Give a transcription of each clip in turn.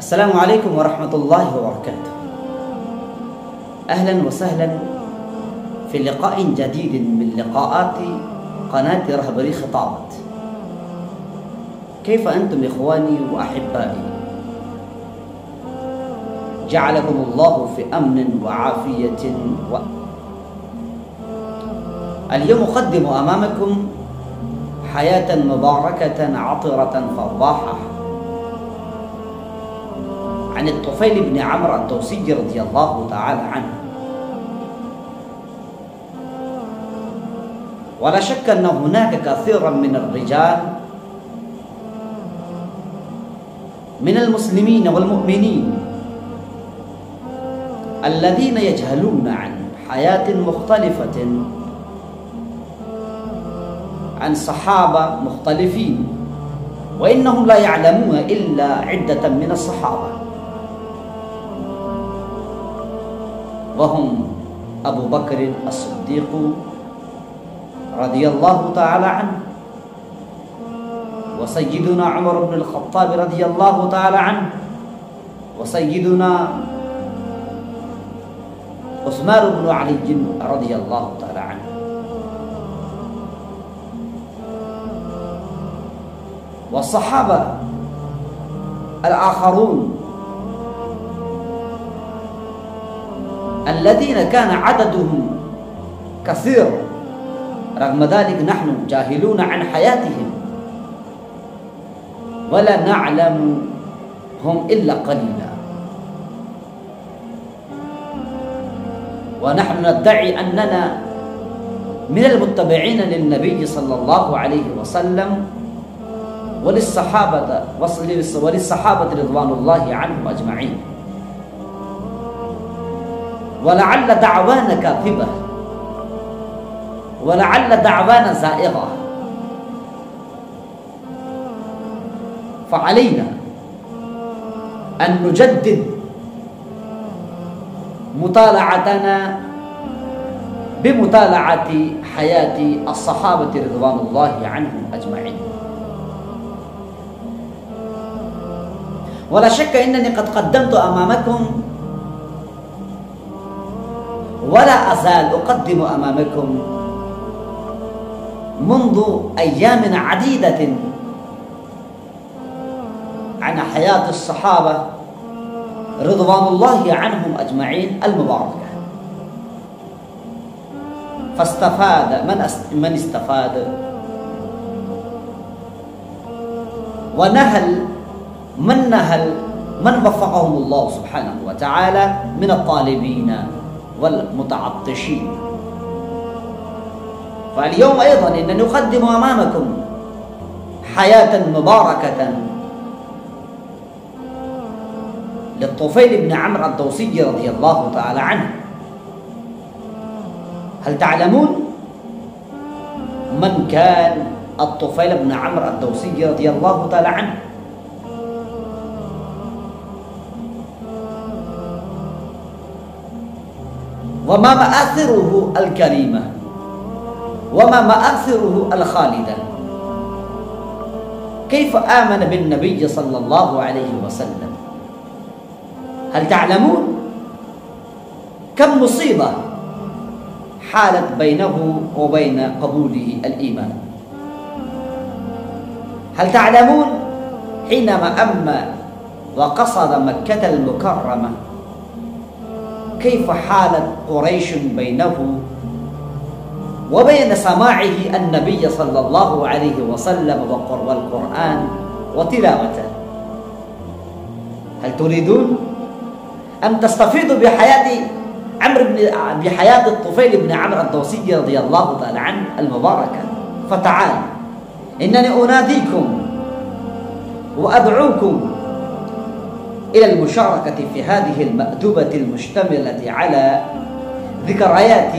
السلام عليكم ورحمة الله وبركاته. أهلا وسهلا في لقاء جديد من لقاءات قناة رهبري خطابات. كيف أنتم إخواني وأحبائي؟ جعلكم الله في أمن وعافية اليوم أقدم أمامكم حياة مباركة عطرة فضاحة عن الطفيل بن عمرو الدوسي رضي الله تعالى عنه. ولا شك أن هناك كثيرا من الرجال من المسلمين والمؤمنين الذين يجهلون عن حياة مختلفة عن صحابة مختلفين، وإنهم لا يعلمون إلا عدة من الصحابة، وهم أبو بكر الصديق رضي الله تعالى عنه، وسيدنا عمر بن الخطاب رضي الله تعالى عنه، وسيدنا عثمان بن علي رضي الله تعالى عنه. والصحابة الآخرون الذين كان عددهم كثير، رغم ذلك نحن جاهلون عن حياتهم ولا نعلمهم إلا قليلا، ونحن ندعي أننا من المتبعين للنبي صلى الله عليه وسلم وللصحابة رضوان الله عنهم أجمعين. ولعل دعوانا كاذبة، ولعل دعوانا زائغة، فعلينا أن نجدد مطالعتنا بمطالعة حياة الصحابة رضوان الله عنهم أجمعين. ولا شك أنني قد قدمت أمامكم ولا أزال أقدم أمامكم منذ أيام عديدة عن حياة الصحابة رضوان الله عنهم أجمعين المباركة، فاستفاد من استفاد، ونهل من وفقهم الله سبحانه وتعالى من الطالبين والمتعطشين. فاليوم أيضا إنني أقدم أمامكم حياة مباركة للطفيل بن عمرو الدوسي رضي الله تعالى عنه. هل تعلمون من كان الطفيل بن عمرو الدوسي رضي الله تعالى عنه؟ وما مآثره الكريمة وما مآثره الخالدة؟ كيف آمن بالنبي صلى الله عليه وسلم؟ هل تعلمون كم مصيبة حالت بينه وبين قبوله الإيمان؟ هل تعلمون حينما أمى وقصد مكة المكرمة كيف حالت قريش بينه وبين سماعه النبي صلى الله عليه وسلم والقرآن وتلاوته؟ هل تريدون أن تستفيدوا بحياة الطفيل بن عمرو الدوسي رضي الله تعالى عنه المباركة؟ فتعال، إنني أناديكم وأدعوكم إلى المشاركة في هذه المأدبة المشتملة على ذكريات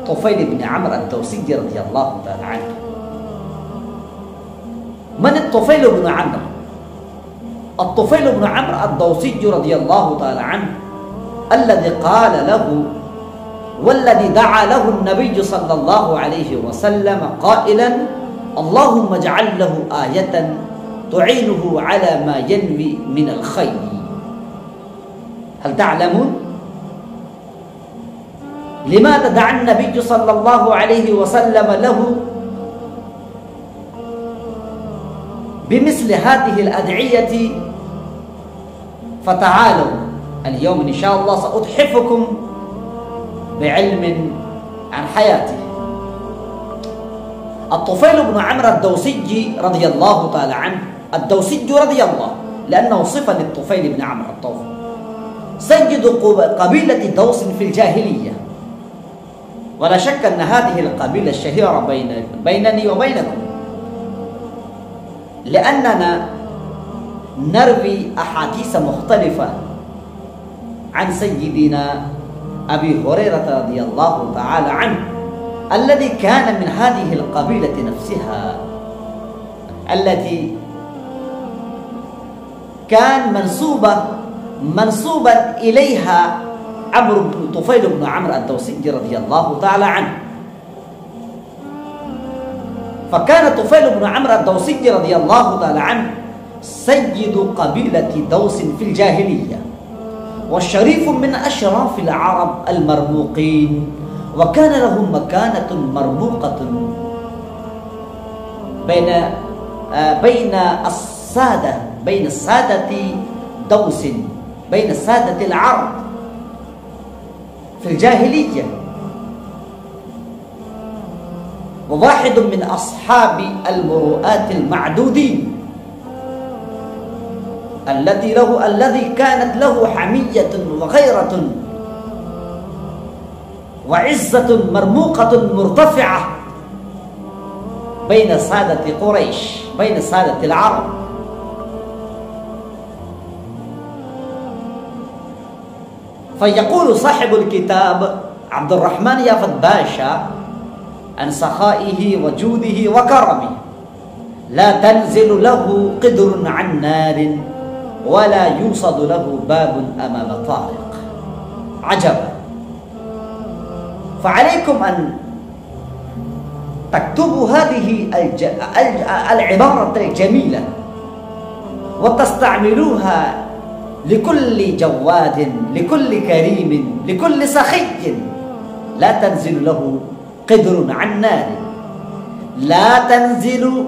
طفيل بن عمرو الدوسي رضي الله تعالى عنه. من الطفيل بن عمرو؟ الطفيل بن عمرو الدوسي رضي الله تعالى عنه الذي قال له والذي دعا له النبي صلى الله عليه وسلم قائلا: اللهم اجعل له آية تعينه على ما ينوي من الخير. هل تعلمون لماذا دعا النبي صلى الله عليه وسلم له بمثل هذه الأدعية؟ فتعالوا اليوم إن شاء الله سأتحفكم بعلم عن حياته. الطفيل بن عمرو الدوسي رضي الله تعالى عنه، الدوسي رضي الله لأنه صفة للطفيل بن عمرو الطوفي، سيد قبيلة دوس في الجاهلية، ولا شك أن هذه القبيلة الشهيرة بينني وبينكم، لأننا نروي أحاديث مختلفة عن سيدنا أبي هريرة رضي الله تعالى عنه الذي كان من هذه القبيلة نفسها، التي كان منسوبا إليها عمرو بن طفيل بن عمرو الدوسي رضي الله تعالى عنه. فكان طفيل بن عمرو الدوسي رضي الله تعالى عنه سيد قبيلة دوس في الجاهلية، والشريف من أشراف العرب المرموقين، وكان له مكانة مرموقة بين السادة دوس، بين السادة العرب في الجاهلية، وواحد من أصحاب المروءات المعدودين الذي كانت له حمية وغيرة وعزة مرموقة مرتفعة بين سادة قريش، بين سادة العرب. فيقول صاحب الكتاب عبد الرحمن يافت باشا عن سخائه وجوده وكرمه: لا تنزل له قدر عن نار ولا يوصد له باب أمام طارق. عجبا! فعليكم أن تكتبوا هذه العبارة الجميلة وتستعملوها لكل جواد، لكل كريم، لكل سخي. لا تنزل له قدر عن نار، لا تنزل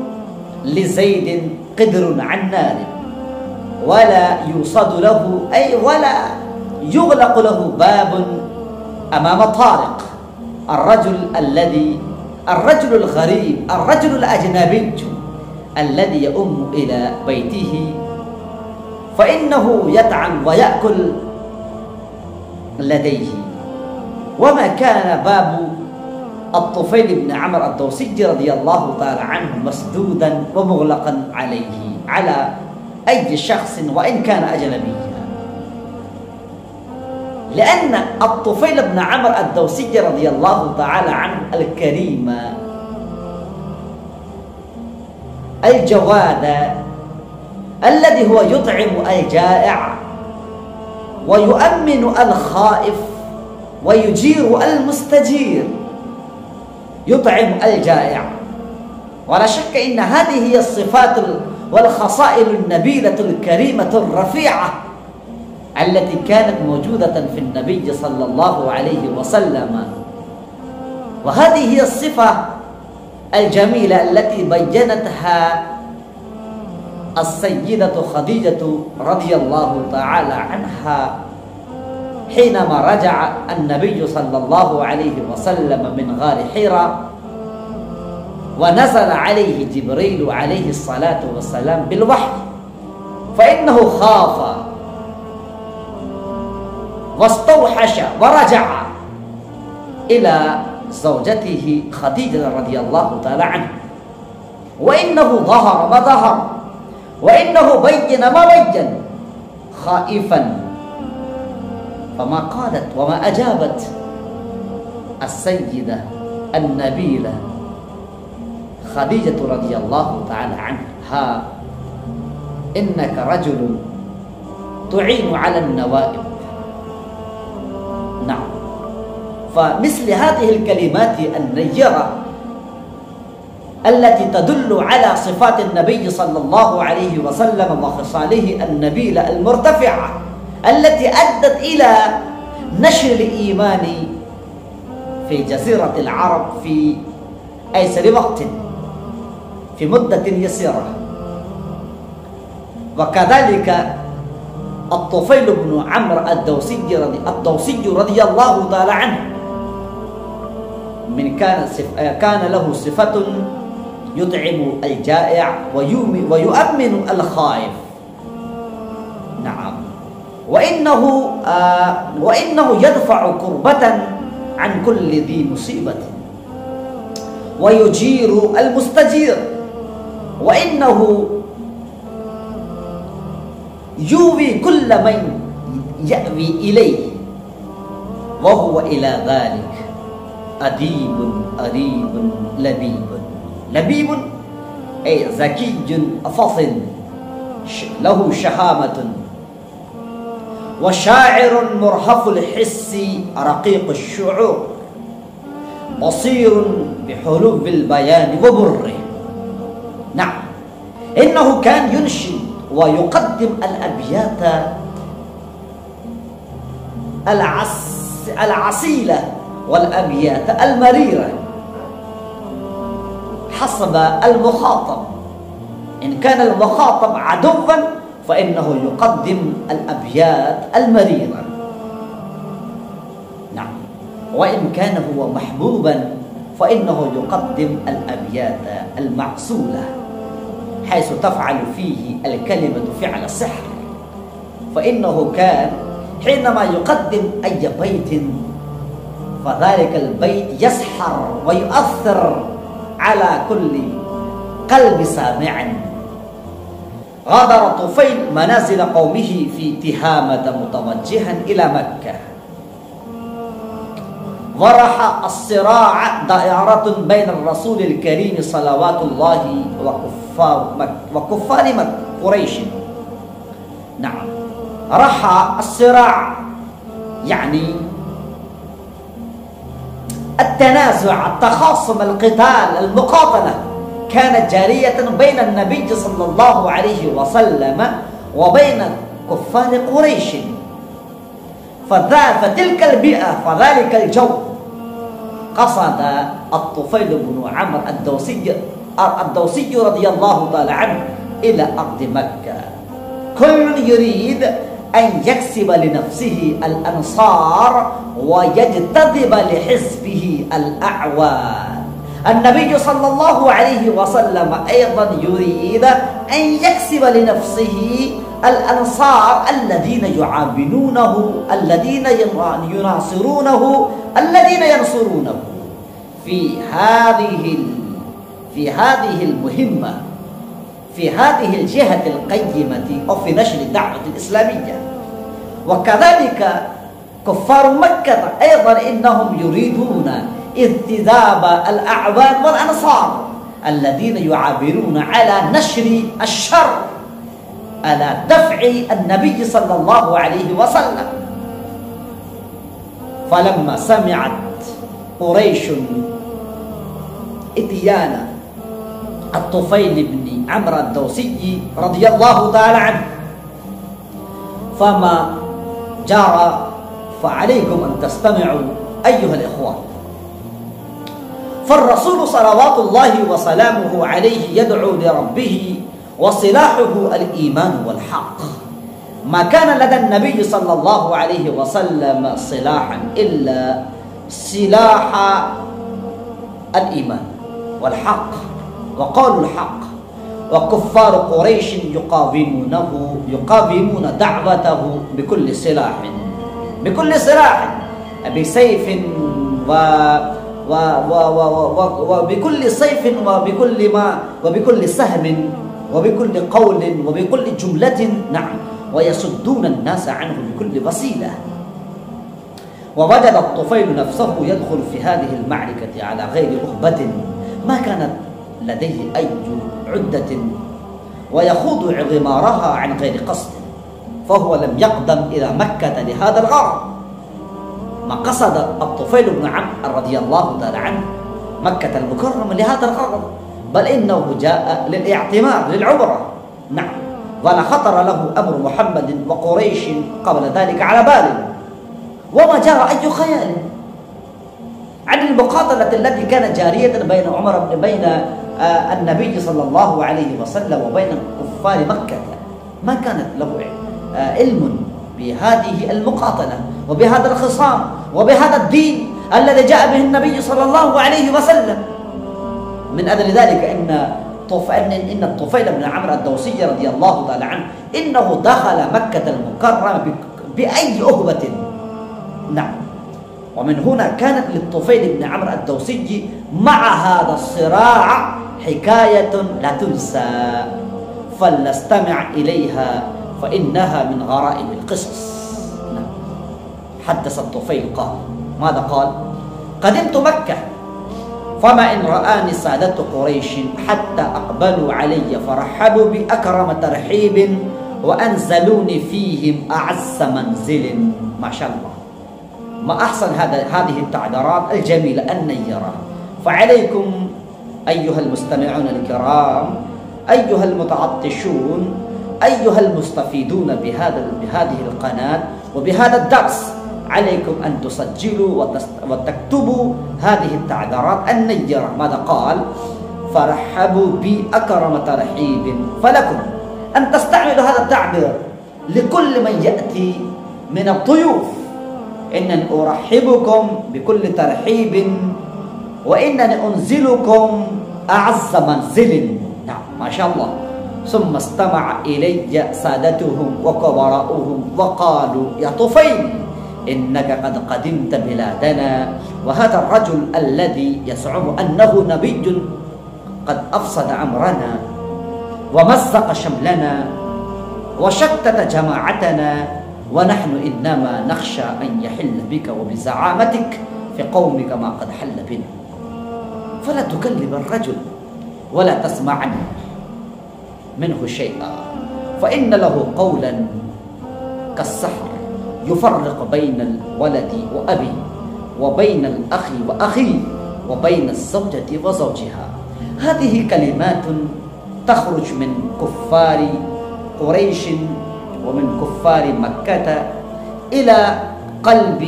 لزيد قدر عن نار ولا يوصد له ولا يغلق له باب أمام طارق، الرجل الغريب، الرجل الأجنبي الذي يؤم إلى بيته فإنه يطعم ويأكل لديه. وما كان باب الطفيل بن عمرو الدوسي رضي الله تعالى عنه مسدودا ومغلقا على أي شخص وإن كان أجنبيا، لأن الطفيل بن عمرو الدوسي رضي الله تعالى عنه الكريم الجواد الذي هو يطعم الجائع ويؤمن الخائف ويجير المستجير، يطعم الجائع. ولا شك إن هذه هي الصفات والخصائل النبيلة الكريمة الرفيعة التي كانت موجودة في النبي صلى الله عليه وسلم، وهذه هي الصفة الجميلة التي بينتها السيدة خديجة رضي الله تعالى عنها حينما رجع النبي صلى الله عليه وسلم من غار حراء ونزل عليه جبريل عليه الصلاة والسلام بالوحي، فإنه خاف واستوحش ورجع إلى زوجته خديجة رضي الله تعالى عنها، وإنه ظهر ما ظهر، وإنه بين ما بين، خائفا. فما قالت وما أجابت السيدة النبيلة خديجة رضي الله تعالى عنها: إنك رجل تعين على النوائب. نعم، فمثل هذه الكلمات النيرة التي تدل على صفات النبي صلى الله عليه وسلم وخصاله النبيلة المرتفعة التي أدت إلى نشر الإيمان في جزيرة العرب في أيسر وقت في مدة يسيرة. وكذلك الطفيل بن عمرو الدوسي رضي الله تعالى عنه كان له صفة يطعم الجائع ويؤمن الخائف. نعم. وإنه يدفع كربة عن كل ذي مصيبة ويجير المستجير، وإنه يوي كل من يأوي إليه، وهو إلى ذلك أديب أريب لبيب. لبيب أي ذكي فطن له شهامة، وشاعر مرهف الحس رقيق الشعور، بصير بحلو البيان وبره. نعم، إنه كان ينشد ويقدم الأبيات العسيلة والأبيات المريرة حسب المخاطب. إن كان المخاطب عدوا فإنه يقدم الأبيات المريرة. نعم. وإن كان هو محبوبا فإنه يقدم الأبيات المعسولة حيث تفعل فيه الكلمة فعل السحر. فإنه كان حينما يقدم أي بيت فذلك البيت يسحر ويؤثر على كل قلب سامع. غادر طفيل منازل قومه في تهامة متوجها إلى مكة، ورح الصراع دائرة بين الرسول الكريم صلوات الله وكفار قريش. نعم، رح الصراع يعني التنازع، التخاصم، القتال، المقاتلة كانت جارية بين النبي صلى الله عليه وسلم وبين كفار قريش. فتلك البيئة فذلك الجو قصد الطفيل بن عمرو الدوسي رضي الله تعالى عنه إلى أرض مكة. كل يريد أن يكسب لنفسه الأنصار ويجتذب لحزبه الأعوان. النبي صلى الله عليه وسلم أيضا يريد أن يكسب لنفسه الأنصار الذين يعاونونه، الذين يناصرونه، الذين ينصرونه في هذه المهمة، في هذه الجهة القيمة أو في نشر الدعوة الإسلامية. وكذلك كفار مكة أيضا إنهم يريدون اجتذاب الأعوان والأنصار الذين يعابرون على نشر الشر، على دفع النبي صلى الله عليه وسلم. فلما سمعت قريش إتيان الطفيل بن عمرو الدوسي رضي الله تعالى عنه فما جرى، فعليكم أن تستمعوا أيها الإخوان. فالرسول صلوات الله وسلامه عليه يدعو لربه وسلاحه الإيمان والحق. ما كان لدى النبي صلى الله عليه وسلم سلاحا إلا سلاح الإيمان والحق وقول الحق. وكفار قريش يقاومون دعوته بكل سلاح، بسيف وبكل سيف وبكل سهم وبكل قول وبكل جملة. نعم، ويصدون الناس عنه بكل وسيلة. ووجد الطفيل نفسه يدخل في هذه المعركة على غير رهبة، ما كانت لديه أي عدة، ويخوض غمارها عن غير قصد، فهو لم يقدم إلى مكة لهذا الغرض. ما قصد الطفيل بن عمرو رضي الله تعالى عنه مكة المكرمة لهذا الغرض، بل إنه جاء للاعتمار للعبرة. نعم، ولا خطر له أمر محمد وقريش قبل ذلك على بال، وما جرى أي خيال عن المقاتلة التي كانت جارية بين النبي صلى الله عليه وسلم وبين كفار مكة. ما كانت له علم بهذه المقاتلة وبهذا الخصام وبهذا الدين الذي جاء به النبي صلى الله عليه وسلم. من أجل ذلك إن الطفيل بن عمرو الدوسي رضي الله تعالى عنه إنه دخل مكة المكرمة بأي أهبة. نعم، ومن هنا كانت للطفيل بن عمرو الدوسي مع هذا الصراع حكاية لا تنسى، فلنستمع إليها فإنها من غرائب القصص. نعم. حدث الطفيل قال، ماذا قال؟ قدمت مكة فما إن رآني سادة قريش حتى أقبلوا علي فرحبوا بأكرم ترحيب وأنزلوني فيهم أعز منزل. ما شاء الله، ما أحسن هذه التعبيرات الجميلة النيرة. فعليكم أيها المستمعون الكرام، أيها المتعطشون، أيها المستفيدون بهذه القناة وبهذا الدرس، عليكم أن تسجلوا وتكتبوا هذه التعبيرات النيرة. ماذا قال؟ فرحبوا بي أكرم ترحيب. فلكم أن تستعملوا هذا التعبير لكل من يأتي من الضيوف. إنني أرحبكم بكل ترحيب وإنني أنزلكم أعز منزل. نعم، ما شاء الله. ثم استمع إلي سادتهم وكبراؤهم وقالوا، يا طفيل إنك قد قدمت بلادنا، وهذا الرجل الذي يزعم أنه نبي قد أفسد أمرنا ومزق شملنا وشتت جماعتنا، ونحن إنما نخشى أن يحل بك وبزعامتك في قومك ما قد حل بنا، فلا تكلم الرجل ولا تسمع منه شيئا، فإن له قولا كالسحر يفرق بين الولد وأبيه وبين الأخ وأخيه وبين الزوجة وزوجها. هذه كلمات تخرج من كفار قريش ومن كفار مكة إلى قلب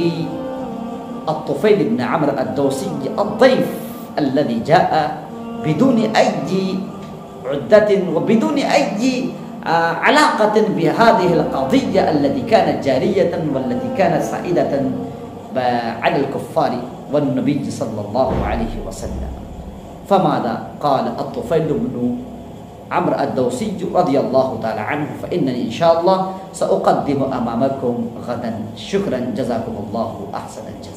الطفيل بن عمرو الدوسي الضيف الذي جاء بدون أي عدة وبدون أي علاقة بهذه القضية التي كانت جارية والتي كانت سائدة على الكفار والنبي صلى الله عليه وسلم. فماذا قال الطفيل بن عمرو الدوسي رضي الله تعالى عنه؟ فإنني إن شاء الله سأقدم أمامكم غدا. شكرا، جزاكم الله أحسن الجزاء.